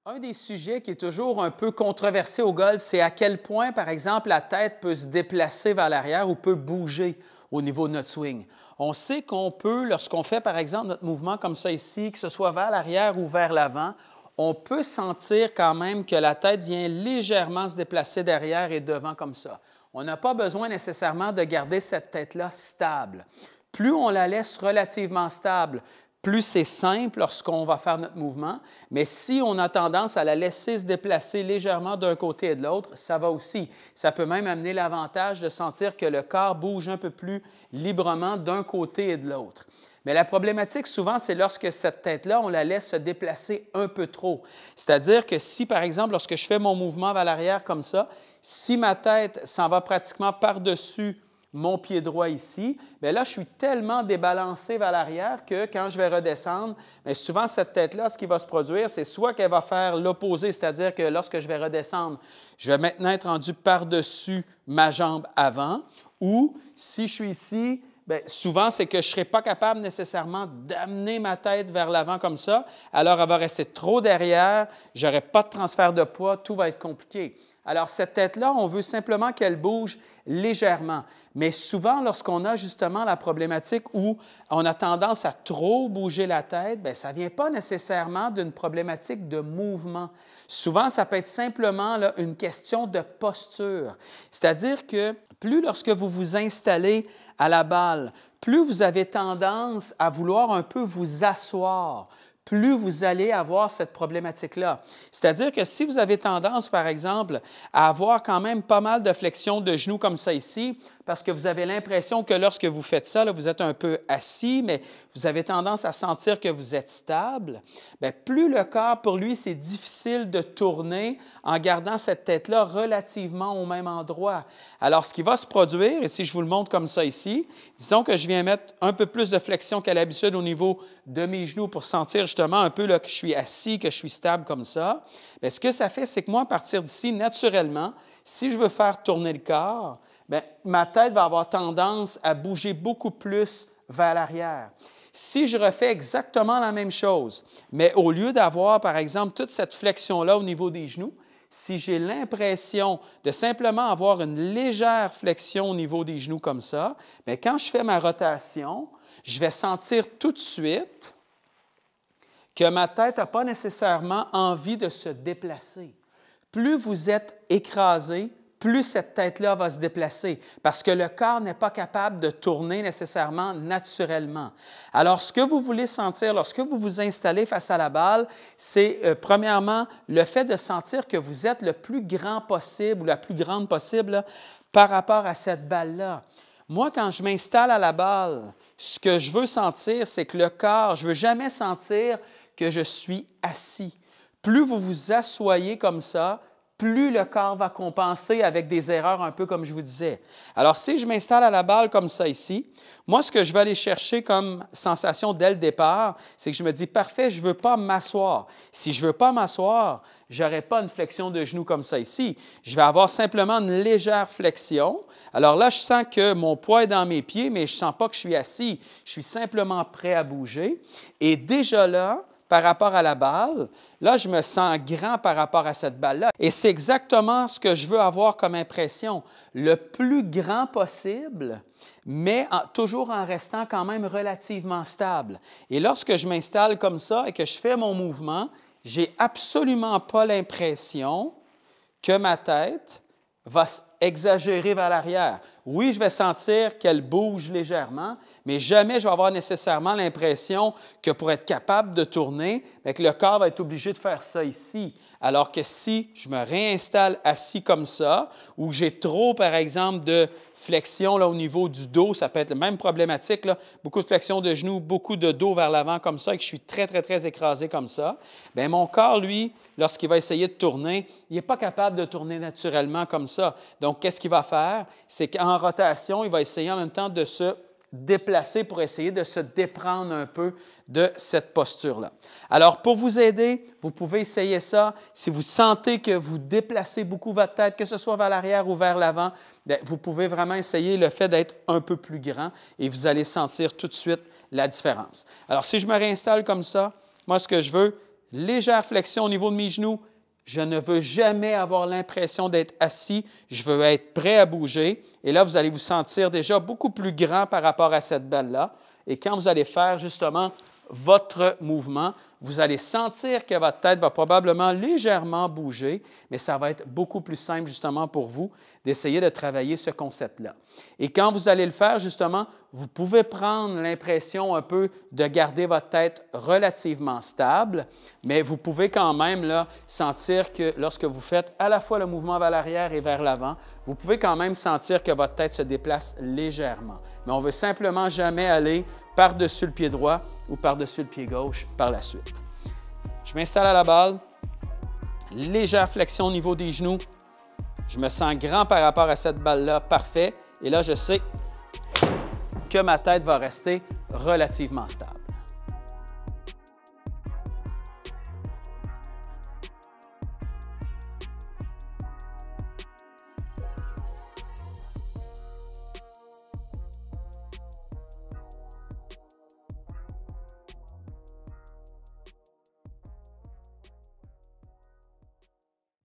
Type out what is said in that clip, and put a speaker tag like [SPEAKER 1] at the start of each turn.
[SPEAKER 1] Un des sujets qui est toujours un peu controversé au golf, c'est à quel point, par exemple, la tête peut se déplacer vers l'arrière ou peut bouger au niveau de notre swing. On sait qu'on peut, lorsqu'on fait, par exemple, notre mouvement comme ça ici, que ce soit vers l'arrière ou vers l'avant, on peut sentir quand même que la tête vient légèrement se déplacer derrière et devant comme ça. On n'a pas besoin nécessairement de garder cette tête-là stable. Plus on la laisse relativement stable, plus c'est simple lorsqu'on va faire notre mouvement, mais si on a tendance à la laisser se déplacer légèrement d'un côté et de l'autre, ça va aussi. Ça peut même amener l'avantage de sentir que le corps bouge un peu plus librement d'un côté et de l'autre. Mais la problématique, souvent, c'est lorsque cette tête-là, on la laisse se déplacer un peu trop. C'est-à-dire que si, par exemple, lorsque je fais mon mouvement vers l'arrière comme ça, si ma tête s'en va pratiquement par-dessus mon pied droit ici, bien là, je suis tellement débalancé vers l'arrière que quand je vais redescendre, bien souvent, cette tête-là, ce qui va se produire, c'est soit qu'elle va faire l'opposé, c'est-à-dire que lorsque je vais redescendre, je vais maintenant être rendu par-dessus ma jambe avant, ou si je suis ici, bien, souvent, c'est que je ne serai pas capable nécessairement d'amener ma tête vers l'avant comme ça, alors elle va rester trop derrière, je n'aurai pas de transfert de poids, tout va être compliqué. Alors, cette tête-là, on veut simplement qu'elle bouge légèrement. Mais souvent, lorsqu'on a justement la problématique où on a tendance à trop bouger la tête, bien, ça ne vient pas nécessairement d'une problématique de mouvement. Souvent, ça peut être simplement là, une question de posture. C'est-à-dire que plus lorsque vous vous installez à la balle, plus vous avez tendance à vouloir un peu vous asseoir, plus vous allez avoir cette problématique-là. C'est-à-dire que si vous avez tendance, par exemple, à avoir quand même pas mal de flexion de genoux comme ça ici, parce que vous avez l'impression que lorsque vous faites ça, là, vous êtes un peu assis, mais vous avez tendance à sentir que vous êtes stable, bien, plus le corps, pour lui, c'est difficile de tourner en gardant cette tête-là relativement au même endroit. Alors, ce qui va se produire, et si je vous le montre comme ça ici, disons que je viens mettre un peu plus de flexion qu'à l'habitude au niveau de mes genoux pour sentir justement un peu là, que je suis assis, que je suis stable comme ça. Bien, ce que ça fait, c'est que moi, à partir d'ici, naturellement, si je veux faire tourner le corps, bien, ma tête va avoir tendance à bouger beaucoup plus vers l'arrière. Si je refais exactement la même chose, mais au lieu d'avoir, par exemple, toute cette flexion-là au niveau des genoux, si j'ai l'impression de simplement avoir une légère flexion au niveau des genoux comme ça, bien, quand je fais ma rotation, je vais sentir tout de suite que ma tête n'a pas nécessairement envie de se déplacer. Plus vous êtes écrasé, plus cette tête-là va se déplacer parce que le corps n'est pas capable de tourner nécessairement naturellement. Alors, ce que vous voulez sentir lorsque vous vous installez face à la balle, c'est premièrement le fait de sentir que vous êtes le plus grand possible ou la plus grande possible là, par rapport à cette balle-là. Moi, quand je m'installe à la balle, ce que je veux sentir, c'est que le corps, je ne veux jamais sentir que je suis assis. Plus vous vous asseyez comme ça, plus le corps va compenser avec des erreurs un peu comme je vous disais. Alors, si je m'installe à la balle comme ça ici, moi, ce que je vais aller chercher comme sensation dès le départ, c'est que je me dis, parfait, je ne veux pas m'asseoir. Si je ne veux pas m'asseoir, je n'aurai pas une flexion de genou comme ça ici. Je vais avoir simplement une légère flexion. Alors là, je sens que mon poids est dans mes pieds, mais je ne sens pas que je suis assis. Je suis simplement prêt à bouger. Et déjà là, par rapport à la balle, là, je me sens grand par rapport à cette balle-là. Et c'est exactement ce que je veux avoir comme impression, le plus grand possible, mais toujours en restant quand même relativement stable. Et lorsque je m'installe comme ça et que je fais mon mouvement, j'ai absolument pas l'impression que ma tête va exagérer vers l'arrière. Oui, je vais sentir qu'elle bouge légèrement, mais jamais je vais avoir nécessairement l'impression que pour être capable de tourner, que le corps va être obligé de faire ça ici. Alors que si je me réinstalle assis comme ça, ou que j'ai trop, par exemple, de flexion là, au niveau du dos, ça peut être la même problématique, là, beaucoup de flexion de genoux, beaucoup de dos vers l'avant comme ça, et que je suis très, très, très écrasé comme ça, bien, mon corps, lui, lorsqu'il va essayer de tourner, il n'est pas capable de tourner naturellement comme ça. Donc, qu'est-ce qu'il va faire? C'est qu'en rotation, il va essayer en même temps de se déplacer pour essayer de se déprendre un peu de cette posture-là. Alors, pour vous aider, vous pouvez essayer ça. Si vous sentez que vous déplacez beaucoup votre tête, que ce soit vers l'arrière ou vers l'avant, bien, vous pouvez vraiment essayer le fait d'être un peu plus grand et vous allez sentir tout de suite la différence. Alors, si je me réinstalle comme ça, moi, ce que je veux, Légère flexion au niveau de mes genoux. Je ne veux jamais avoir l'impression d'être assis. Je veux être prêt à bouger. Et là, vous allez vous sentir déjà beaucoup plus grand par rapport à cette balle-là. Et quand vous allez faire justement votre mouvement, vous allez sentir que votre tête va probablement légèrement bouger, mais ça va être beaucoup plus simple justement pour vous d'essayer de travailler ce concept-là. Et quand vous allez le faire, justement, vous pouvez prendre l'impression un peu de garder votre tête relativement stable, mais vous pouvez quand même là, sentir que lorsque vous faites à la fois le mouvement vers l'arrière et vers l'avant, vous pouvez quand même sentir que votre tête se déplace légèrement. Mais on ne veut simplement jamais aller par-dessus le pied droit ou par-dessus le pied gauche par la suite. Je m'installe à la balle, légère flexion au niveau des genoux. Je me sens grand par rapport à cette balle-là, parfait. Et là, je sais que ma tête va rester relativement stable.